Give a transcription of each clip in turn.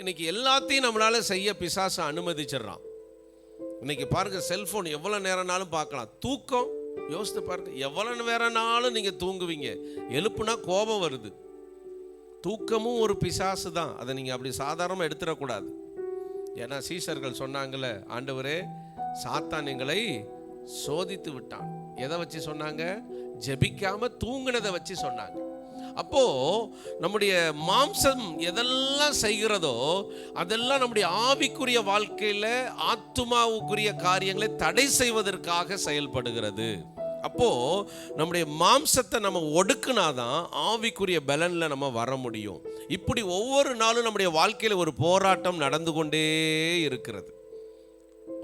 இன்னைக்கு எல்லாத்தையும் நம்மளால செய்ய பிசாசு அனுமதிச்சிடறான். இன்னைக்கு பாருங்க, செல்போன் எவ்வளவு நேரம்னாலும் பார்க்கலாம். தூக்கம் யோசித்து பாருங்க, எவ்வளவு நேரம்னாலும் நீங்க தூங்குவீங்க, எழுப்புனா கோபம் வருது. தூக்கமும் ஒரு பிசாசு தான். அதை நீங்க அப்படி சாதாரணமாக எடுத்துடக்கூடாது. ஏன்னா சீஷர்கள் சொன்னாங்கல்ல, ஆண்டவரே சாத்தான் எங்களை சோதித்து விட்டான். எதை வச்சு சொன்னாங்க? ஜெபிக்காம தூங்குனதை வச்சு சொன்னாங்க. அப்போ நம்முடைய மாம்சம் எதெல்லாம் செய்கிறதோ அதெல்லாம் நம்முடைய ஆவிக்குரிய வாழ்க்கையில ஆத்துமாவுக்குரிய காரியங்களை தடை செய்வதற்காக செயல்படுகிறது. அப்போ நம்முடைய மாம்சத்தை நம்ம ஒடுக்குனாதான் ஆவிக்குரிய பலன்ல நம்ம வர முடியும். இப்படி ஒவ்வொரு நாளும் நம்முடைய வாழ்க்கையில ஒரு போராட்டம் நடந்து கொண்டே இருக்கிறது.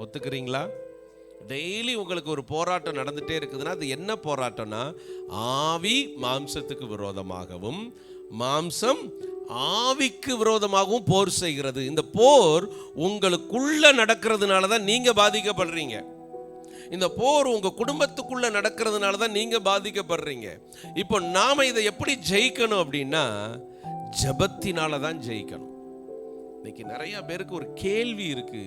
ஒத்துக்கிறீங்களா? டெய்லி உங்களுக்கு ஒரு போராட்டம் நடந்துட்டே இருக்குதுன்னா அது என்ன போராட்டம்னா, ஆவி மாம்சத்துக்கு விரோதமாகவும் மாம்சம் ஆவிக்கு விரோதமாகவும் போர் செய்கிறது. இந்த போர் உங்களுக்குள்ள நடக்கிறதுனால தான் நீங்க பாதிக்கப்படுறீங்க. இந்த போர் உங்க குடும்பத்துக்குள்ள நடக்கிறதுனால தான் நீங்க பாதிக்கப்படுறீங்க. இப்போ நாம இதை எப்படி ஜெயிக்கணும் அப்படின்னா, ஜெபத்தினால தான் ஜெயிக்கணும். இன்னைக்கு நிறைய பேருக்கு ஒரு கேள்வி இருக்கு,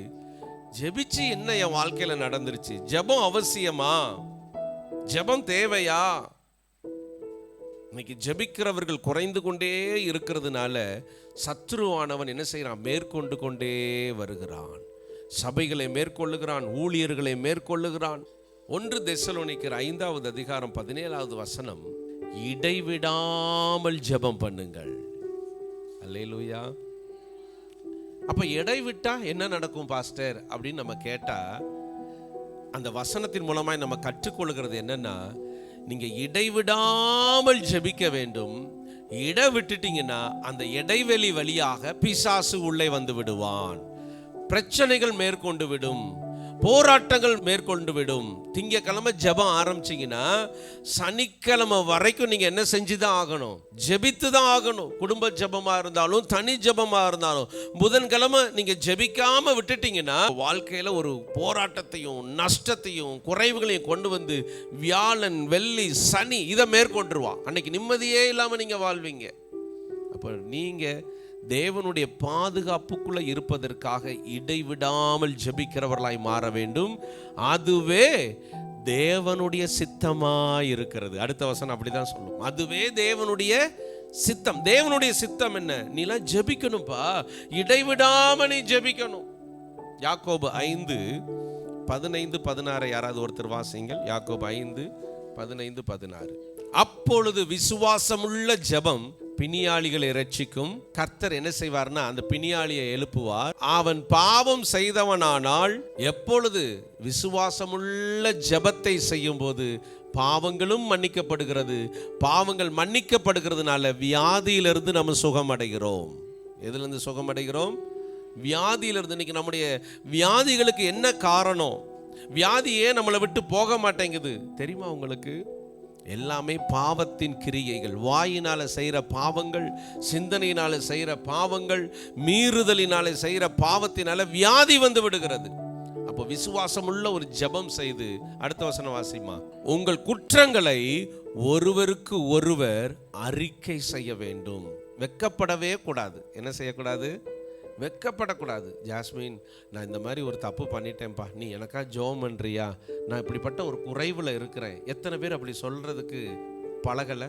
ஜெபிச்சு என்ன என் வாழ்க்கையில நடந்துருச்சு? ஜெபம் அவசியமா? ஜெபம் தேவையா? இன்னைக்கு ஜெபிக்கிறவர்கள் குறைந்து கொண்டே இருக்கிறதுனால சத்துருவானவன் என்ன செய்யறான்? மேற்கொண்டு கொண்டே வருகிறான். சபைகளை மேற்கொள்ளுகிறான், ஊழியர்களை மேற்கொள்ளுகிறான். 1 தெசலோனிக்கர் 5வது அதிகாரம் 17வது வசனம், இடைவிடாமல் ஜெபம் பண்ணுங்கள். அல்லேலூயா. அப்ப இடைவிட்டா என்ன நடக்கும் பாஸ்டர் அப்படின்னு நம்ம கேட்டா, அந்த வசனத்தின் மூலமாய் நம்ம கற்றுக்கொள்கிறது என்னன்னா, நீங்க இடைவிடாமல் ஜெபிக்க வேண்டும். இடை விட்டுட்டீங்கன்னா அந்த இடைவெளி வழியாக பிசாசு உள்ளே வந்து விடுவான். பிரச்சனைகள் மேற்கொண்டு விடும், போராட்டங்கள் மேற்கொண்டு விடும். திங்கக்கிழமை ஜெபம் ஆரம்பிச்சிங்கன்னா சனிக்கிழமை வரைக்கும் நீங்கள் என்ன செஞ்சு தான் ஆகணும்? ஜெபித்து தான் ஆகணும். குடும்ப ஜெபமாக இருந்தாலும் தனி ஜெபமாக இருந்தாலும் புதன்கிழமை நீங்கள் ஜெபிக்காமல் விட்டுட்டீங்கன்னா வாழ்க்கையில் ஒரு போராட்டத்தையும் நஷ்டத்தையும் குறைவுகளையும் கொண்டு வந்து வியாழன் வெள்ளி சனி இதை மேற்கொண்டுருவா. அன்னைக்கு நிம்மதியே இல்லாமல் நீங்கள் வாழ்வீங்க. அப்போ நீங்கள் தேவனுடைய பாதுகாப்புக்குள்ள இருப்பதற்காக இடைவிடாமல் ஜெபிக்கிறவர்களாய் மாற வேண்டும். அதுவே தேவனுடைய சித்தமாய் இருக்கிறது. அடுத்த வசனம் அப்படிதான் சொல்லும், அதுவே தேவனுடைய சித்தம். தேவனுடைய சித்தம் என்ன? நீலாம் ஜெபிக்கணும்பா, இடைவிடாம நீ ஜெபிக்கணும். யாக்கோபு 5:15-16 யாராவது ஒருத்தர் வாசிங்கள். யாக்கோபு 5:15-16. அப்பொழுது விசுவாசமுள்ள ஜெபம் பிணியாளிகளை இரட்சிக்கும். கர்த்தர் என்ன செய்வார்னா, அந்த பிணியாளியை எழுப்புவார். அவன் பாவம் செய்தவனானால், எப்பொழுது விசுவாசமுள்ள ஜெபத்தை செய்யும் போது பாவங்களும் மன்னிக்கப்படுகிறது. பாவங்கள் மன்னிக்கப்படுகிறதுனால வியாதியிலிருந்து நம்ம சுகம் அடைகிறோம். எதிலிருந்து சுகம் அடைகிறோம்? வியாதியிலிருந்து. இன்னைக்கு நம்முடைய வியாதிகளுக்கு என்ன காரணம்? வியாதி ஏன் நம்மளை விட்டு போக மாட்டேங்குது தெரியுமா உங்களுக்கு? எல்லாமே பாவத்தின் கிரியைகள். வாயினால செய்கிற பாவங்கள், சிந்தனையினால செய்கிற பாவங்கள், மீறுதலினால செய்கிற பாவத்தினால வியாதி வந்து விடுகிறது. அப்போ விசுவாசம் உள்ள ஒரு ஜெபம் செய்து, அடுத்த வசனம் வாசிமா, உங்கள் குற்றங்களை ஒருவருக்கு ஒருவர் அறிக்கை செய்ய வேண்டும். வெட்கப்படவே கூடாது. என்ன செய்யக்கூடாது? வெட்கப்படக்கூடாது. ஜாஸ்மின், நான் இந்த மாதிரி ஒரு தப்பு பண்ணிட்டேன்ப்பா, நீ எனக்கா ஜெபம் பண்றியா? நான் இப்படிப்பட்ட ஒரு குறைவில் இருக்கிறேன். எத்தனை பேர் அப்படி சொல்றதுக்கு பழகலை?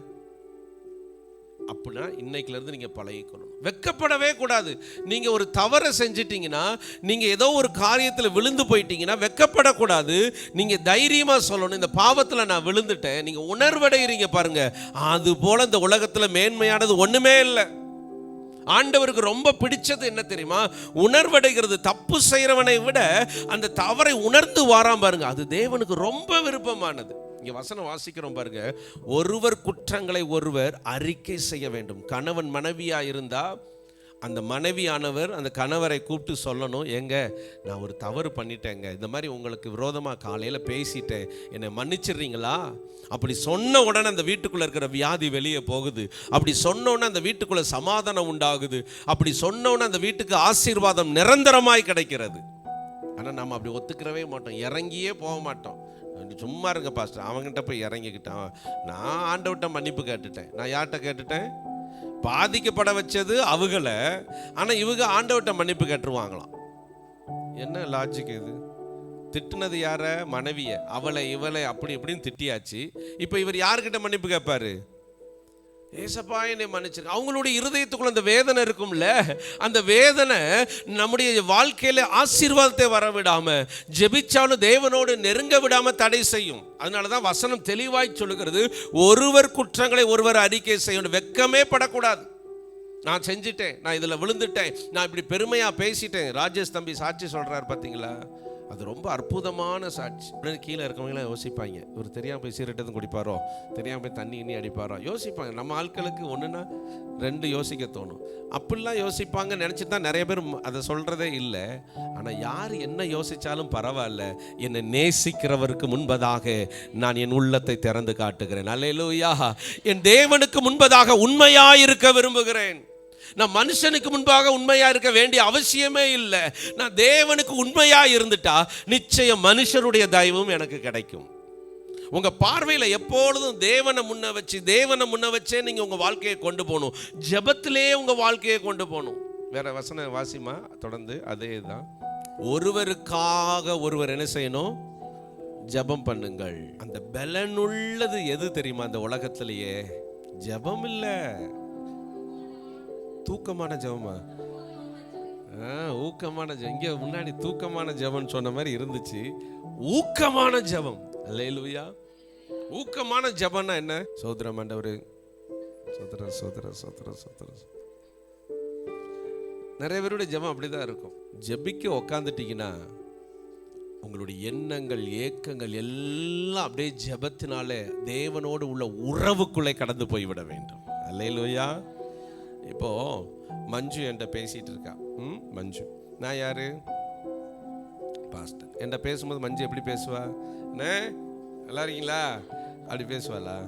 அப்படின்னா இன்னைக்குலேருந்து நீங்கள் பழகிக்கணும். வெட்கப்படவே கூடாது. நீங்கள் ஒரு தவறை செஞ்சிட்டீங்கன்னா, நீங்கள் ஏதோ ஒரு காரியத்தில் விழுந்து போயிட்டீங்கன்னா வெட்கப்படக்கூடாது. நீங்கள் தைரியமாக சொல்லணும், இந்த பாவத்தில் நான் விழுந்துட்டேன். நீங்கள் உணர்வடைகிறீங்க பாருங்க. அது போல் இந்த உலகத்தில் மேன்மையானது ஒன்றுமே இல்லை. ஆண்டவருக்கு ரொம்ப பிடிச்சது என்ன தெரியுமா? உணர்வடைகிறது. தப்பு செய்கிறவனை விட அந்த தவறை உணர்ந்து வாராம் பாருங்க, அது தேவனுக்கு ரொம்ப விருப்பமானது. இங்க வசனம் வாசிக்கிறோம் பாருங்க, ஒருவர் குற்றங்களை ஒருவர் அறிக்கை செய்ய வேண்டும். கணவன் மனைவியா இருந்தா அந்த மனைவியானவர் அந்த கணவரை கூப்பிட்டு சொல்லணும், ஏங்க நான் ஒரு தவறு பண்ணிட்டேங்க, இந்த மாதிரி உங்களுக்கு விரோதமாக காலையில் பேசிட்டேன், என்னை மன்னிச்சிடுறீங்களா? அப்படி சொன்ன உடனே அந்த வீட்டுக்குள்ளே இருக்கிற வியாதி வெளியே போகுது. அப்படி சொன்ன உடனே அந்த வீட்டுக்குள்ளே சமாதானம் உண்டாகுது. அப்படி சொன்ன உடனே அந்த வீட்டுக்கு ஆசீர்வாதம் நிரந்தரமாய் கிடைக்கிறது. ஆனால் நம்ம அப்படி ஒத்துக்கிறவே மாட்டோம், இறங்கியே போக மாட்டோம். சும்மா இருங்க பாஸ்டர், அவங்ககிட்ட போய் இறங்கிக்கிட்டான். நான் ஆண்டவர்கிட்ட மன்னிப்பு கேட்டுட்டேன். நான் யார்கிட்ட கேட்டுட்டேன்? பாதிக்கப்பட வச்சது அவங்கள, ஆனா இவங்க ஆண்டவர்கிட்ட மன்னிப்பு கேட்டுருவாங்களாம். என்ன லாஜிக் இது? திட்டுனது யார? மனைவிய. அவளை இவளை அப்படி இப்படின்னு திட்டியாச்சு. இப்போ இவர் யாருக்கிட்ட மன்னிப்பு கேட்பாரு? ஏசப்பா என்னை மன்னிச்சிரு. அவங்களுடைய இருதயத்துக்குள்ள அந்த வேதனை இருக்கும்ல, அந்த வேதனை நம்முடைய வாழ்க்கையில ஆசீர்வாதத்தை வர விடாம, ஜெபிச்சாலும் தேவனோடு நெருங்க விடாம தடை செய்யும். அதனாலதான் வசனம் தெளிவாய் சொல்லுகிறது, ஒருவர் குற்றங்களை ஒருவர் அறிக்கை செய்யணும். வெட்கமே படக்கூடாது. நான் செஞ்சிட்டேன், நான் இதில் விழுந்துட்டேன், நான் இப்படி பெருமையாக பேசிட்டேன். ராஜேஷ் தம்பி சாட்சி சொல்கிறார் பார்த்தீங்களா, அது ரொம்ப அற்புதமான சாட்சி. கீழே இருக்கவங்களாம் யோசிப்பாங்க, இவர் தெரியாமல் போய் சீரட்டதும் குடிப்பாரோ, தெரியாமல் போய் தண்ணி இன்னி அடிப்பாரோ யோசிப்பாங்க. நம்ம ஆட்களுக்கு ஒன்றுனா ரெண்டு யோசிக்க தோணும். அப்படிலாம் யோசிப்பாங்க நினச்சி தான் நிறைய பேர் அதை சொல்கிறதே இல்லை. ஆனால் யார் என்ன யோசித்தாலும் பரவாயில்ல, என்னை நேசிக்கிறவருக்கு முன்பதாக நான் என் உள்ளத்தை திறந்து காட்டுகிறேன். அல்லேலூயா. என் தேவனுக்கு முன்பதாக உண்மையாக இருக்க விரும்புகிறேன். நான் மனுஷனுக்கு முன்பாக உண்மையா இருக்க வேண்டிய அவசியமே இல்லை. நான் தேவனுக்கு உண்மையா இருந்துட்டா நிச்சயம் மனுஷருடைய தயவும் எனக்கு கிடைக்கும். உங்க பார்வையில எப்பொழுதும் தேவனை முன்ன வச்சே நீங்க உங்க வாழ்க்கையை கொண்டு போகணும். ஜெபத்திலே உங்க வாழ்க்கையை கொண்டு போகணும். வேற வசன வாசிமா தொடர்ந்து அதே தான். ஒருவருக்காக ஒருவர் என்ன செய்யணும்? ஜெபம் பண்ணுங்கள். அந்த பலனுள்ளது எது தெரியுமா? அந்த உலகத்திலேயே ஜெபம் இல்லை, தூக்கமான ஜெபமா? ஊக்கமான ஜெபம். இங்க முன்னாடி தூக்கமான ஜெபம் சொன்ன மாதிரி இருந்துச்சு. ஊக்கமான ஜெபம். அல்லேலூயா. ஊக்கமான ஜெபம்னா என்ன? சோதரம் ஆண்டவரே, சோதர சோதர சோதர சோதர. நிறைய பேருடைய ஜெபம் அப்படிதான் இருக்கும். ஜெபிக்க உக்காந்துட்டீங்கன்னா உங்களுடைய எண்ணங்கள் ஏக்கங்கள் எல்லாம் அப்படியே ஜெபத்தினாலே தேவனோடு உள்ள உறவுக்குள்ளே கடந்து போய்விட வேண்டும். அல்லேலூயா. இப்போ மஞ்சு என்கிட்ட பேசிட்டு இருக்கா. மஞ்சு, நான் யாரு? பாஸ்டர். என்கிட்ட பேசும்போது மஞ்சு எப்படி பேசுவா? நல்லா இருக்கீங்களா அப்படி பேசுவாளா?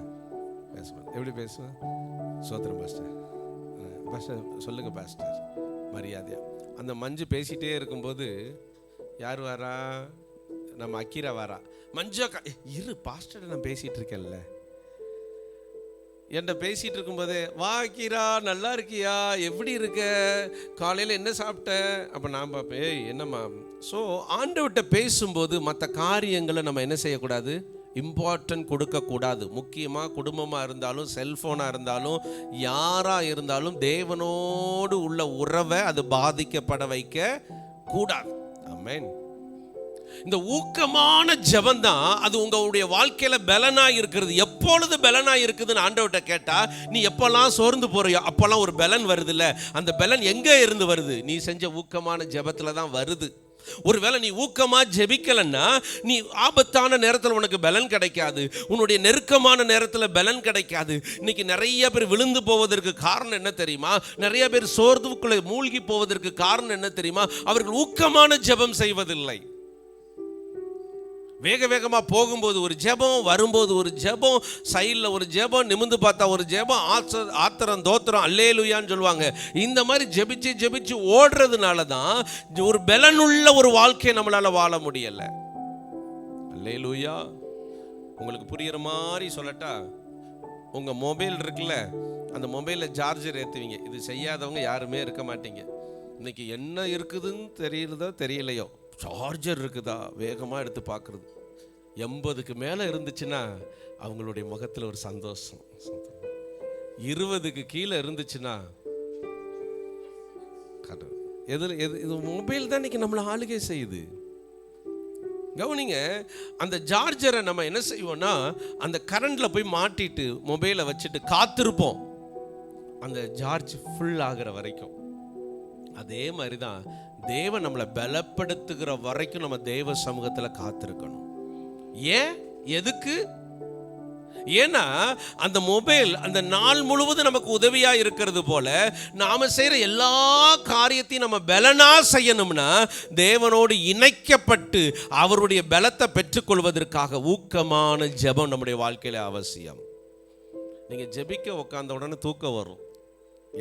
பேசுவா. எப்படி பேசுவா? சோத்திரம் பாஸ்டர், பாஸ்டர் சொல்லுங்க பாஸ்டர், மரியாதையா. அந்த மஞ்சு பேசிட்டே இருக்கும்போது யார் வரா? நம்ம அக்கீரா வரா. மஞ்சு அக்கா, இரு பாஸ்டர் நான் பேசிட்டு இருக்கேன்ல. என்கிட்ட பேசிட்டு இருக்கும்போதே, வா கீரா, நல்லா இருக்கியா, எப்படி இருக்க, காலையில் என்ன சாப்பிட்ட? அப்போ நான் பார்ப்பேன், என்னம்மா. ஸோ ஆண்டவர்கிட்ட பேசும்போது மற்ற காரியங்களை நம்ம என்ன செய்யக்கூடாது? இம்பார்ட்டன்ட் கொடுக்கக்கூடாது. முக்கியமாக குடும்பமாக இருந்தாலும், செல்ஃபோனாக இருந்தாலும், யாராக இருந்தாலும் தேவனோடு உள்ள உறவை அது பாதிக்கப்பட வைக்க கூடாது. ஆமென். இந்த ஊக்கமான ஜெபம் தான் அது உங்களுடைய வாழ்க்கையில பலனா இருக்கிறது. எப்பொழுது பலனா இருக்குதுன்னு ஆண்டவர்கிட்ட கேட்டா, நீ எப்பெல்லாம் சோர்ந்து போறியோ அப்பெல்லாம் ஒரு பலன் வருது இல்ல. அந்த பலன் எங்க இருந்து வருது? நீ செஞ்ச ஊக்கமான ஜெபத்துல தான் வருது. ஒருவேளை நீ ஊக்கமா ஜெபிக்கலன்னா நீ ஆபத்தான நேரத்தில் உனக்கு பலன் கிடைக்காது, உன்னுடைய நெருக்கமான நேரத்தில் பலன் கிடைக்காது. இன்னைக்கு நிறைய பேர் விழுந்து போவதற்கு காரணம் என்ன தெரியுமா? நிறைய பேர் சோர்வுக்குள்ளே மூழ்கி போவதற்கு காரணம் என்ன தெரியுமா? அவர்கள் ஊக்கமான ஜெபம் செய்வதில்லை. வேக வேகமாக போகும்போது ஒரு ஜெபம், வரும்போது ஒரு ஜெபம், சைடில் ஒரு ஜெபம், நிமிந்து பார்த்தா ஒரு ஜெபம், ஆத்திரம் தோத்திரம் அல்லேலூயான்னு சொல்லுவாங்க. இந்த மாதிரி ஜெபிச்சு ஜெபிச்சு ஓடுறதுனால தான் ஒரு பலனுள்ள ஒரு வாழ்க்கையை நம்மளால வாழ முடியலை. அல்லேலூயா. உங்களுக்கு புரியுற மாதிரி சொல்லட்டா, உங்கள் மொபைல் இருக்குல்ல, அந்த மொபைலில் சார்ஜர் ஏற்றுவீங்க. இது செய்யாதவங்க யாருமே இருக்க மாட்டீங்க. இன்னைக்கு என்ன இருக்குதுன்னு தெரியறதோ தெரியலையோ, சார்ஜர் இருக்குதா வேகமாக எடுத்து பார்க்குறது. 80க்கு மேலே இருந்துச்சுன்னா அவங்களுடைய முகத்தில் ஒரு சந்தோஷம். 20க்கு கீழே இருந்துச்சுன்னா இது மொபைல் தான் இன்னைக்கு நம்மளை ஆளுகை செய்யுது. கவனிங்க, அந்த சார்ஜரை நம்ம என்ன செய்வோம்னா அந்த கரண்டில் போய் மாட்டிட்டு மொபைலை வச்சுட்டு காத்திருப்போம் அந்த சார்ஜ் ஃபுல் ஆகிற வரைக்கும். அதே மாதிரி தான் தேவன் நம்மளை பலப்படுத்துகிற வரைக்கும் நம்ம தேவ சமூகத்தில் காத்திருக்கணும். ஏன்? எதுக்கு? ஏன்னா அந்த மொபைல் அந்த நாள் முழுவதும் நமக்கு உதவியா இருக்கிறது போல நாம செய்யற எல்லா காரியத்தையும் நம்ம பலனா செய்யணும்னா தேவனோடு இணைக்கப்பட்டு அவருடைய பலத்தை பெற்றுக்கொள்வதற்காக ஊக்கமான ஜெபம் நம்முடைய வாழ்க்கையில அவசியம். நீங்க ஜெபிக்க உட்கார்ந்த உடனே தூக்கம் வரும்.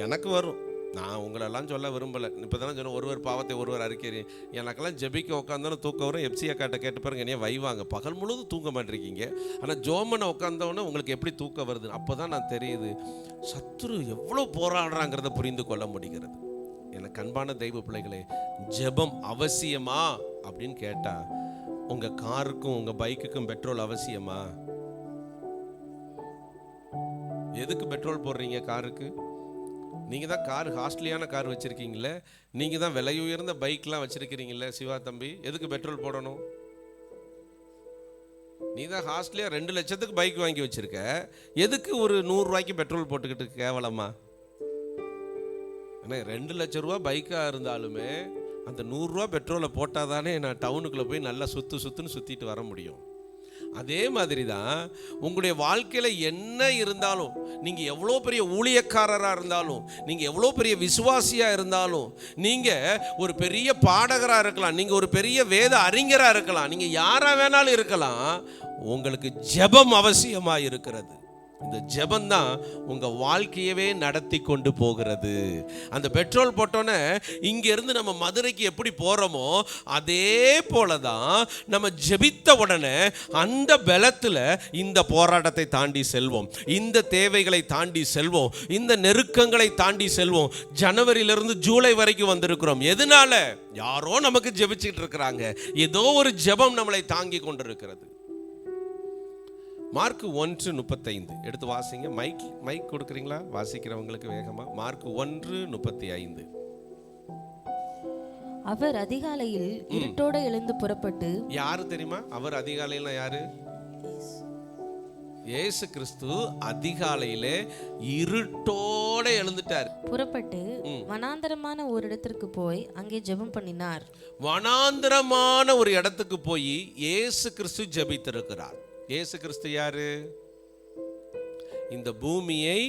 எனக்கு வரும். நான் உங்களெல்லாம் சொல்ல விரும்பலை. இப்போ தானே சொன்ன ஒருவர் பாவத்தை ஒருவர் அறிக்கிறேன். எனக்கெல்லாம் ஜெபிக்க உட்காந்தாலும் தூக்கம் வரும். எப்சியா காட்ட கேட்டு பாருங்க, என்னைய வைவாங்க. பகல் முழுவதும் தூங்க மாட்டிருக்கீங்க. ஆனால் ஜோமனை உட்காந்தவொடனே உங்களுக்கு எப்படி தூக்கம் வருது? அப்போ தான் நான் தெரியுது சத்துரு எவ்வளோ போராடுறாங்கிறத புரிந்து கொள்ள முடிகிறது. எனக்கு அன்பான தெய்வ பிள்ளைகளே, ஜெபம் அவசியமா அப்படின்னு கேட்டால், உங்கள் காருக்கும் உங்கள் பைக்குக்கும் பெட்ரோல் அவசியமா? எதுக்கு பெட்ரோல் போடுறீங்க காருக்கு? நீங்கள் தான் கார் காஸ்ட்லியான கார் வச்சுருக்கீங்களே, நீங்கள் தான் விலை உயர்ந்த பைக்லாம் வச்சுருக்கிறீங்களே சிவா தம்பி, எதுக்கு பெட்ரோல் போடணும்? நீ தான் காஸ்ட்லியாக 2 லட்சத்துக்கு பைக் வாங்கி வச்சுருக்க, எதுக்கு ஒரு 100 ரூபாய்க்கு பெட்ரோல் போட்டுக்கிட்டு கேவலமா? ஆனால் 2 லட்ச ரூபா பைக்காக இருந்தாலுமே அந்த 100 ரூபா பெட்ரோலை போட்டால் தானே நான் டவுனுக்குள்ளே போய் நல்லா சுற்றுன்னு சுற்றிட்டு வர முடியும். அதே மாதிரி தான் உங்களுடைய வாழ்க்கையில் என்ன இருந்தாலும், நீங்கள் எவ்வளோ பெரிய ஊழியக்காரராக இருந்தாலும், நீங்கள் எவ்வளோ பெரிய விசுவாசியாக இருந்தாலும், நீங்கள் ஒரு பெரிய பாடகராக இருக்கலாம், நீங்கள் ஒரு பெரிய வேத அறிஞராக இருக்கலாம், நீங்கள் யாராக வேணாலும் இருக்கலாம், உங்களுக்கு ஜெபம் அவசியமாக இருக்கிறது. இந்த ஜெபம் தான் உங்கள் வாழ்க்கையவே நடத்தி கொண்டு போகிறது. அந்த பெட்ரோல் போட்டோன்னே இங்கேருந்து நம்ம மதுரைக்கு எப்படி போகிறோமோ அதே போல தான் நம்ம ஜெபித்த உடனே அந்த பலத்தில் இந்த போராட்டத்தை தாண்டி செல்வோம், இந்த தேவைகளை தாண்டி செல்வோம், இந்த நெருக்கங்களை தாண்டி செல்வோம். ஜனவரியிலிருந்து ஜூலை வரைக்கும் வந்திருக்கிறோம். எதனால? யாரோ நமக்கு ஜெபிச்சுட்டு இருக்கிறாங்க, ஏதோ ஒரு ஜெபம் நம்மளை தாங்கி கொண்டிருக்கிறது. மார்க் 1:35 எடுத்து வாசிங்க. மைக் கொடுக்குறீங்களா? வாசிக்கிறவங்களுக்கு வேகமா. மார்க் 1:35. அவர் அதிகாலையில் இருட்டோட எழுந்து புறப்பட்டு. யாரு தெரியுமா அவர்? அதிகாலையில யாரு? இயேசு கிறிஸ்து அதிகாலையிலே இருட்டோட எழுந்துட்டார். புறப்பட்டு வனாந்தரமான ஒரு இடத்திற்கு போய் அங்கே ஜெபம் பண்ணினார். வனாந்தரமான ஒரு இடத்துக்கு போய் இயேசு கிறிஸ்து ஜெபித்திருக்கிறார். இயேசு கிறிஸ்து யாரு? இந்த பூமியை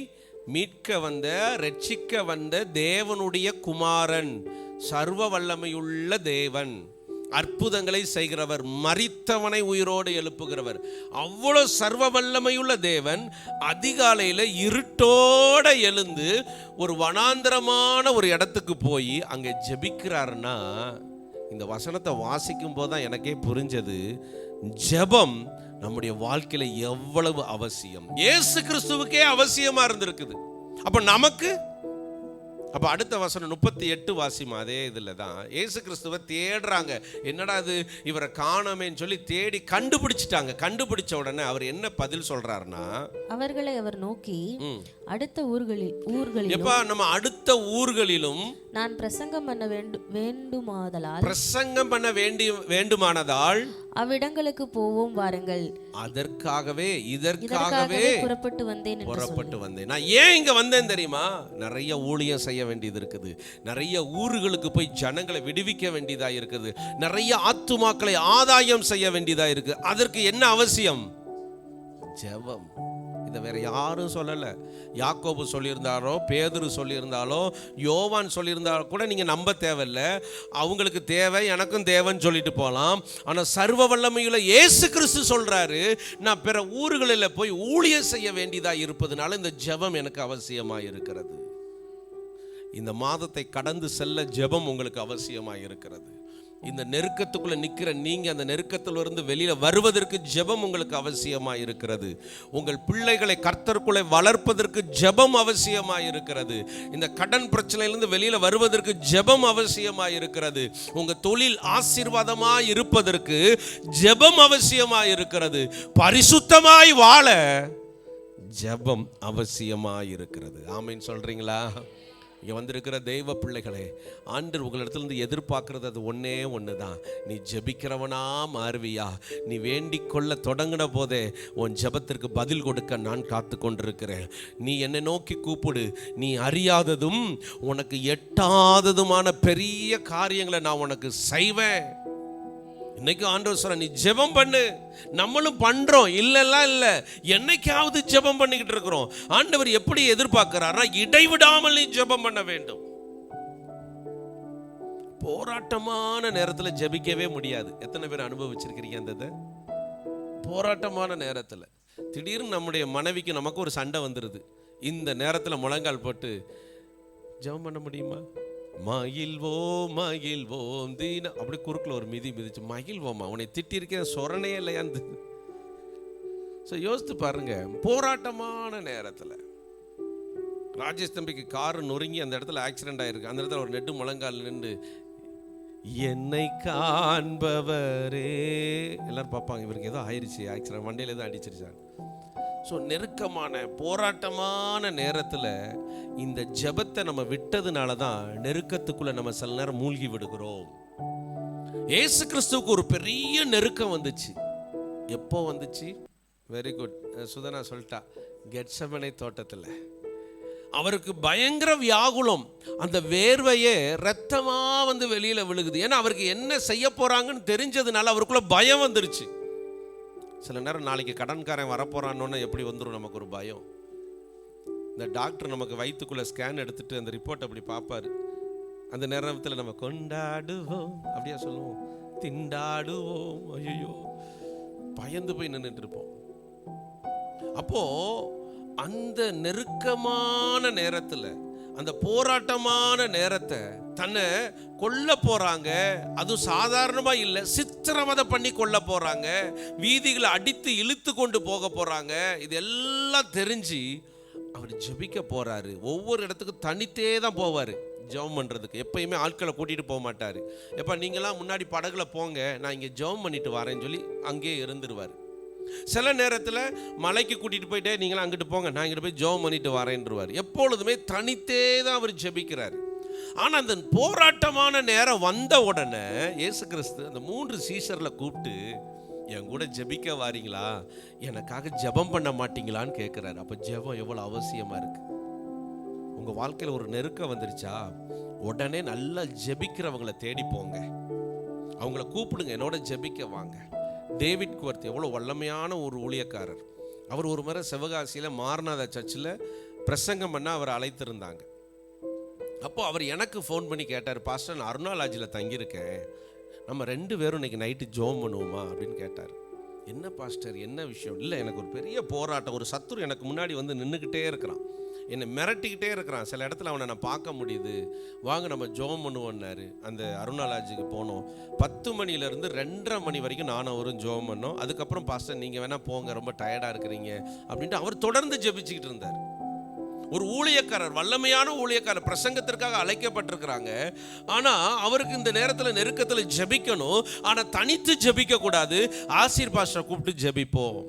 மீட்க வந்த, ரட்சிக்க வந்த தேவனுடைய குமாரன், சர்வ வல்லமையுள்ள தேவன், அற்புதங்களை செய்கிறவர், மரித்தவனை உயிரோடு எழுப்புகிறவர். அவ்வளவு சர்வ வல்லமையுள்ள தேவன் அதிகாலையில் இருட்டோட எழுந்து ஒரு வனாந்தரமான ஒரு இடத்துக்கு போய் அங்கே ஜெபிக்கிறாருன்னா, இந்த வசனத்தை வாசிக்கும் போது தான் எனக்கே புரிஞ்சது ஜெபம் நம்முடைய வாழ்க்கையில எவ்வளவு அவசியம். இயேசு கிறிஸ்துவுக்கே அவசியமா இருந்திருக்குது. அப்ப நமக்கு அப்ப அடுத்த வசனம் 38 வாசிமா. அதே இதுல தான் இயேசு கிறிஸ்துவை தேடுறாங்க. என்னடா இது இவரை காணோமேன்னு சொல்லி தேடி கண்டுபிடிச்சிட்டாங்க. கண்டுபிடிச்ச உடனே அவர் என்ன பதில் சொல்றாருன்னா, அவர்களை அவர் நோக்கி, அடுத்த ஊர்களிலும் எப்ப நம்ம அடுத்த ஊர்களிலும் நான் பிரசங்கம் பண்ண வேண்டுமானதால் வேண்டுமானதால் அவ்விடங்களுக்கு போவோம் வாருங்கள். அதற்காகவே இதற்காகவே புறப்பட்டு வந்தேன். நான் ஏன் இங்க வந்தேன் தெரியுமா? நிறைய ஊழியம் செய்ய வேண்டியது இருக்குது, நிறைய ஊர்களுக்கு போய் ஜனங்களை விடுவிக்க வேண்டியதா இருக்குது, நிறைய ஆத்துமாக்களை ஆதாயம் செய்ய வேண்டியதா இருக்கு. அதற்கு என்ன அவசியம்? ஜெபம். இதை வேற யாரும் சொல்லலை. யாக்கோபு சொல்லியிருந்தாரோ, பேதுரு சொல்லியிருந்தாலோ, யோவான் சொல்லியிருந்தாலும் கூட நீங்கள் நம்ப தேவையில்லை. அவங்களுக்கு தேவை, எனக்கும் தேவைன்னு சொல்லிட்டு போகலாம். ஆனால் சர்வ வல்லமையுள்ள இயேசு கிறிஸ்து சொல்கிறாரு, நான் பிற ஊர்களில் போய் ஊழியம் செய்ய வேண்டியதாக இருப்பதுனால இந்த ஜெபம் எனக்கு அவசியமாக இருக்கிறது. இந்த மாதத்தை கடந்து செல்ல ஜெபம் உங்களுக்கு அவசியமாக இருக்கிறது. இந்த நெருக்கத்துக்குள்ள நிற்கிற நீங்க அந்த நெருக்கத்திலிருந்து வெளியில வருவதற்கு ஜெபம் உங்களுக்கு அவசியமா இருக்கிறது. உங்கள் பிள்ளைகளை கர்த்தருக்குள்ளே வளர்ப்பதற்கு ஜெபம் அவசியமா இருக்கிறது. இந்த கடன் பிரச்சனையிலிருந்து வெளியில வருவதற்கு ஜெபம் அவசியமா இருக்கிறது. உங்க தொழில் ஆசீர்வாதமா இருப்பதற்கு ஜெபம் அவசியமா இருக்கிறது. பரிசுத்தமாய் வாழ ஜெபம் அவசியமா இருக்கிறது. ஆமென் சொல்றீங்களா? இங்கே வந்திருக்கிற தெய்வ பிள்ளைகளே, ஆண்டவர் உங்களிடத்திலிருந்து எதிர்பார்க்கறது அது ஒன்று தான். நீ ஜெபிக்கிறவனா மாறுவியா? நீ வேண்டிக் கொள்ள தொடங்கின போதே உன் ஜெபத்திற்கு பதில் கொடுக்க நான் காத்து கொண்டிருக்கிறேன். நீ என்னை நோக்கி கூப்பிடு, நீ அறியாததும் உனக்கு எட்டாததுமான பெரிய காரியங்களை நான் உனக்கு செய்வேன். இன்னைக்கு ஆண்டவர் சொல்ற, நீ ஜெபம் பண்ணு. நம்மளும் பண்றோம், இல்லெல்லாம் இல்லை, என்னைக்காவது ஜெபம் பண்ணிக்கிட்டு இருக்கிறோம். ஆண்டவர் எப்படி எதிர்பார்க்கிறாரா? இடைவிடாமல் நீ ஜெபம் பண்ண வேண்டும். போராட்டமான நேரத்தில் ஜெபிக்கவே முடியாது. எத்தனை பேர் அனுபவிச்சிருக்கிறீங்க? அந்த போராட்டமான நேரத்தில் திடீர்னு நம்முடைய மனைவிக்கு நமக்கு ஒரு சண்டை வந்துடுது. இந்த நேரத்தில் முழங்கால் போட்டு, ஜெபம் பண்ண முடியுமா? மகிழ்வோம் மகிழ்வோம் தீன அப்படி குறுக்கில் ஒரு மிதிச்சு மகிழ்வோமா, உன்னை திட்டிருக்கேன் சொரணே இல்லையான்னு. ஸோ யோசித்து பாருங்க, போராட்டமான நேரத்தில் ராஜேஷ் தம்பிக்கு காரு நொறுங்கி அந்த இடத்துல ஆக்சிடென்ட் ஆயிருக்கு. அந்த இடத்துல ஒரு நெட்டு முழங்கால் நின்று என்னை காண்பவரே எல்லாரும் பார்ப்பாங்க, இவருக்கு ஏதோ ஆயிடுச்சு, ஆக்சிடென்ட் வண்டியில் ஏதோ அடிச்சிருச்சாங்க. ஸோ நெருக்கமான போராட்டமான நேரத்தில் இந்த ஜெபத்தை நம்ம விட்டதுனால தான் நெருக்கத்துக்குள்ளே நம்ம சில நேரம் மூழ்கி விடுகிறோம். இயேசு கிறிஸ்துவுக்கு ஒரு பெரிய நெருக்கம் வந்துச்சு. எப்போ வந்துச்சு? வெரி குட், சுதனா சொல்லிட்டா, கெத்செமனே தோட்டத்தில். அவருக்கு பயங்கர வியாகுலம், அந்த வேர்வையே ரத்தமா வந்து வெளியில விழுகுது. ஏன்னா அவருக்கு என்ன செய்ய போறாங்கன்னு தெரிஞ்சதுனால அவருக்குள்ள பயம் வந்துருச்சு. சில நேரம் நாளைக்கு கடன்காரன் வரப்போறான்னு எப்படி வந்துடும் நமக்கு ஒரு பயம். இந்த டாக்டர் நமக்கு வயிற்றுக்குள்ள ஸ்கேன் எடுத்துட்டு அந்த ரிப்போர்ட் அப்படி பார்ப்பாரு. அந்த நேரத்தில் நம்ம கொண்டாடுவோம் அப்படியா சொல்லுவோம், திண்டாடுவோம், ஐயோ பயந்து போய் நின்றுட்டு இருப்போம். அப்போ அந்த நெருக்கமான நேரத்தில், அந்த போராட்டமான நேரத்தை தன்னை கொல்ல போறாங்க. அது சாதாரணமா இல்லை, சித்திரவதை பண்ணி கொல்ல போறாங்க, வீதிகளை அடித்து இழுத்து கொண்டு போக போறாங்க. இதெல்லாம் தெரிஞ்சு அவர் ஜெபிக்க போறாரு. ஒவ்வொரு இடத்துக்கு தனித்தே தான் போவார் ஜெபம் பண்ணுறதுக்கு. எப்பயுமே ஆட்களை கூட்டிகிட்டு போக மாட்டார். எப்போ நீங்களாம் முன்னாடி படகுல போங்க, நான் இங்கே ஜெபம் பண்ணிட்டு வரேன்னு சொல்லி அங்கேயே இருந்துருவார். சில நேரத்தில் மலைக்கு கூட்டிகிட்டு போயிட்டே நீங்களாம் அங்கிட்டு போங்க, நான் இங்கிட்டு போய் ஜெபம் பண்ணிட்டு வரேன்ருவார். எப்பொழுதுமே தனித்தே தான் அவர் ஜெபிக்கிறார். ஆனால் அந்த போராட்டமான நேரம் வந்த உடனே இயேசு கிறிஸ்து அந்த 3 சீஷரில் கூப்பிட்டு, என் கூட ஜெபிக்க வாரீங்களா, எனக்காக ஜெபம் பண்ண மாட்டீங்களான்னு கேட்குறாரு. அப்போ ஜெபம் எவ்வளோ அவசியமாக இருக்கு. உங்கள் வாழ்க்கையில் ஒரு நெருக்கம் வந்துருச்சா, உடனே நல்லா ஜெபிக்கிறவங்களை தேடி போங்க, அவங்கள கூப்பிடுங்க, என்னோட ஜெபிக்க வாங்க. டேவிட் குவர்த் எவ்வளோ வல்லமையான ஒரு ஊழியக்காரர். அவர் ஒரு முறை சிவகாசியில் மாரநாதா சர்ச்சில் பிரசங்கம் பண்ண அவர் அழைத்திருந்தாங்க. அப்போ அவர் எனக்கு ஃபோன் பண்ணி கேட்டார், பாஸ்டர் நான் அருணாலாஜியில் தங்கியிருக்கேன், நம்ம 2 பேரும் இன்னைக்கு நைட்டு ஜெபம் பண்ணுவோமா அப்படின்னு கேட்டார். என்ன பாஸ்டர் என்ன விஷயம்? இல்லை, எனக்கு ஒரு பெரிய போராட்டம், ஒரு சத்துரு எனக்கு முன்னாடி வந்து நின்றுக்கிட்டே இருக்கிறான், என்னை மிரட்டிக்கிட்டே இருக்கிறான், சில இடத்துல அவனை நான் பார்க்க முடியுது, வாங்க நம்ம ஜெபம் பண்ணுவோன்னாரு. அந்த அருணாலாஜிக்கு போனோம். 10 மணிலேருந்து 2:30 மணி வரைக்கும் நானும் அவரும் ஜெபம் பண்ணோம். அதுக்கப்புறம் பாஸ்டர் நீங்கள் வேணால் போங்க, ரொம்ப டயர்டாக இருக்கிறீங்க அப்படின்ட்டு அவர் தொடர்ந்து ஜெபிச்சுக்கிட்டு இருந்தார். ஒரு ஊழியக்காரர், வல்லமையான ஊழியக்காரர், பிரசங்கத்திற்காக அழைக்கப்பட்டிருக்கிறாங்க. ஆனால் அவருக்கு இந்த நேரத்தில் நெருக்கத்தில் ஜெபிக்கணும். ஆனால் தனித்து ஜெபிக்க கூடாது, ஆசீர் பாஸ்டரை கூப்பிட்டு ஜெபிப்போம்.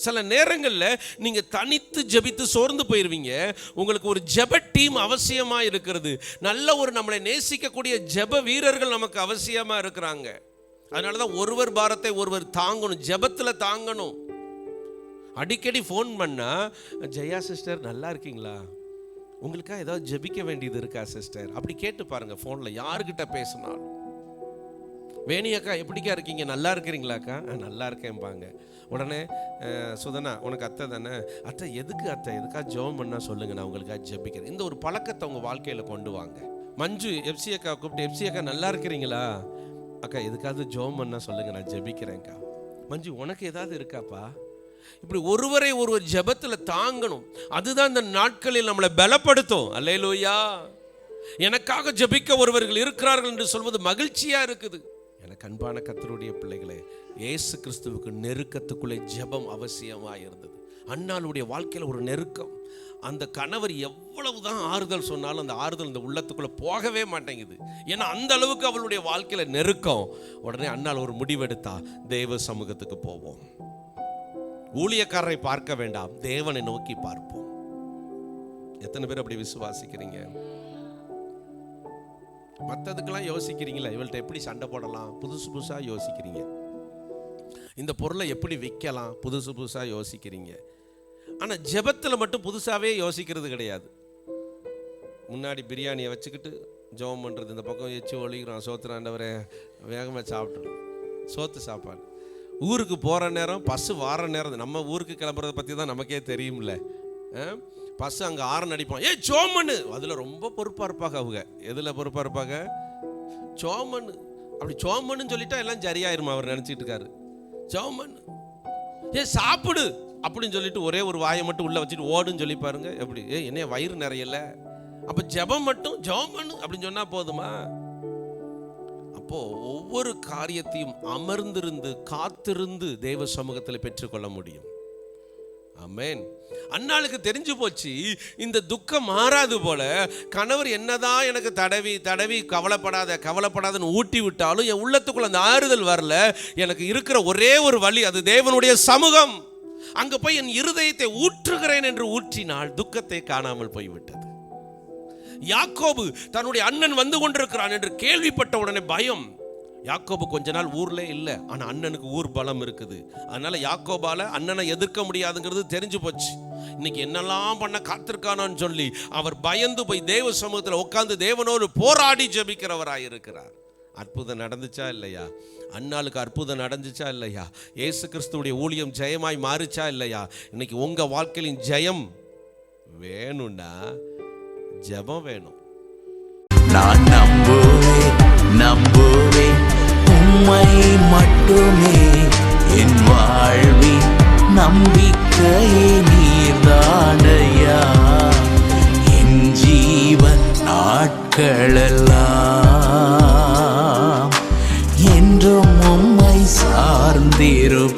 சில நேரங்களில் நீங்கள் தனித்து ஜெபித்து சோர்ந்து போயிடுவீங்க. உங்களுக்கு ஒரு ஜெப டீம் அவசியமாக இருக்கிறது. நல்ல ஒரு நம்மளை நேசிக்கக்கூடிய ஜெப வீரர்கள் நமக்கு அவசியமாக இருக்கிறாங்க. அதனால தான் ஒருவர் பாரத்தை ஒருவர் தாங்கணும், ஜெபத்தில் தாங்கணும். அடிக்கடி ஃபோன் பண்ணால், ஜெயா சிஸ்டர் நல்லா இருக்கீங்களா, உங்களுக்காக ஏதாவது ஜெபிக்க வேண்டியது இருக்கா சிஸ்டர், அப்படி கேட்டு பாருங்கள் ஃபோனில் யாருக்கிட்ட பேசினாலும். வேணியக்கா எப்படிக்கா இருக்கீங்க, நல்லா இருக்கிறீங்களாக்கா, நல்லா இருக்கேன்பாங்க. உடனே சுதனா உனக்கு அத்தை தானே, அத்தை எதுக்கு அத்தை, எதுக்காக ஜெபம் பண்ணால் சொல்லுங்கள், நான் உங்களுக்காக ஜெபிக்கிறேன். இந்த ஒரு பழக்கத்தை உங்கள் வாழ்க்கையில் கொண்டு வாங்க. மஞ்சு எஃப்சி அக்கா கூப்பிட்டு, எஃப்சி அக்கா நல்லா இருக்கிறீங்களா, அக்கா எதுக்காவது ஜெபம் பண்ணால் சொல்லுங்கள், நான் ஜெபிக்கிறேன்க்கா. மஞ்சு உனக்கு ஏதாவது இருக்காப்பா, இப்படி ஒருவரை ஒருவர் ஜெபத்தில் தாங்கணும். அதுதான் இந்த நாட்களில் நம்மளை பலப்படுத்தும். அல்லேலூயா. எனக்காக ஜெபிக்க ஒருவர்கள் இருக்கிறார்கள் என்று சொல்வது மகிழ்ச்சியா இருக்குது. எனக்கு அன்பான கர்த்தருடைய பிள்ளைகளே, இயேசு கிறிஸ்துவுக்கு நெருக்கத்துக்குள்ளே ஜெபம் அவசியமாக இருந்தது. அன்னாளுடைய வாழ்க்கையில் ஒரு நெருக்கம். அந்த கணவர் எவ்வளவுதான் ஆறுதல் சொன்னாலும் அந்த ஆறுதல் இந்த உள்ளத்துக்குள்ளே போகவே மாட்டேங்குது. ஏன்னா அந்த அளவுக்கு அவளுடைய வாழ்க்கையில் நெருக்கம். உடனே அன்னாள் ஒரு முடிவெடுத்தா, தேவ சமூகத்துக்கு போவோம், ஊழியக்காரரை பார்க்க வேண்டாம், தேவனை நோக்கி பார்ப்போம். எத்தனை பேர் அப்படி விசுவாசிக்கிறீங்க? மற்றதுக்கெல்லாம் யோசிக்கிறீங்களா, இவள்கிட்ட எப்படி சண்டை போடலாம், புதுசு புதுசாக யோசிக்கிறீங்க. இந்த பொருளை எப்படி விற்கலாம், புதுசு புதுசாக யோசிக்கிறீங்க. ஆனால் ஜெபத்தில் மட்டும் புதுசாகவே யோசிக்கிறது கிடையாது. முன்னாடி பிரியாணியை வச்சுக்கிட்டு ஜெபம் பண்ணுறது, இந்த பக்கம் எச்சு ஒழிக்கிறோம், சோத்துறாண்டவரை வேகமாக சாப்பிட்றோம், சோத்து சாப்பாடு. ஊருக்கு போகிற நேரம், பஸ்ஸு வார நேரம், நம்ம ஊருக்கு கிளம்புறதை பற்றி தான் நமக்கே தெரியும்ல. பஸ்ஸு அங்கே ஆரன் அடிப்பான், ஏ சோமண்ணு, அதில் ரொம்ப பொறுப்பாக இருப்பாங்க அவங்க. எதில் பொறுப்பாக இருப்பாங்க? சோமண்ணு. அப்படி சோமன்னு சொல்லிட்டா எல்லாம் சரியாயிருமா அவர் நினச்சிட்டு இருக்காரு. சோமண்ணு, ஏ சாப்பிடு அப்படின்னு சொல்லிட்டு ஒரே ஒரு வாயை மட்டும் உள்ளே வச்சுட்டு ஓடுன்னு சொல்லி பாருங்க எப்படி. என்னைய வயிறு நிறையல அப்ப ஜெபம் பண்ணு அப்படின்னு சொன்னா போதுமா? அப்போ ஒவ்வொரு காரியத்தையும் அமர்ந்திருந்து காத்திருந்து தேவ சமூகத்தில் பெற்றுக்கொள்ள முடியும். ஆமென். அன்னாளுக்கு தெரிஞ்சு போச்சு, இந்த துக்கம் மாறாது போல. கணவர் என்னதான் எனக்கு தடவி கவலைப்படாதன்னு ஊட்டி விட்டாலும் என் உள்ளத்துக்குள்ள அந்த ஆறுதல் வரல. எனக்கு இருக்கிற ஒரே ஒரு வழி, அது தேவனுடைய சமூகம். அங்க போய் என் இருதயத்தை ஊற்றுகிறேன் என்று ஊற்றினால் துக்கத்தை காணாமல் போய்விட்டது. யாக்கோபு தன்னுடைய அண்ணன் வந்து கொண்டிருக்கிறான் என்று கேள்விப்பட்ட உடனே பயம். யாக்கோபு கொஞ்ச நாள் ஊர்ல இல்லை, ஆனா அண்ணனுக்கு ஊர் பலம் இருக்குது. அதனால யாக்கோபால அண்ணனை எதிர்க்க முடியாதுங்கிறது தெரிஞ்சு போச்சு. இன்னைக்கு என்னெல்லாம் பண்ண காத்திருக்கானோன்னு சொல்லி அவர் பயந்து போய் தேவ சமூகத்தில் உட்கார்ந்து தேவனோடு போராடி ஜெபிக்கிறவராய் இருக்கிறார். அற்புதம் நடந்துச்சா இல்லையா? அன்னாளுக்கு அற்புதம் நடந்துச்சா இல்லையா? இயேசு கிறிஸ்துவுடைய ஊழியம் ஜெயமாய் மாறுச்சா இல்லையா? இன்னைக்கு உங்க வாழ்க்கையின் ஜெயம் வேணும்னா ஜெபம் வேணும். நான் நம்புவேன் உம்மை மட்டுமே, என் வாழ்வின் நம்பிக்கையே நீர்தானையா. என் ஜீவன் நாட்களெல்லாம் என்றும் உம்மை சார்ந்திருப்பேன்.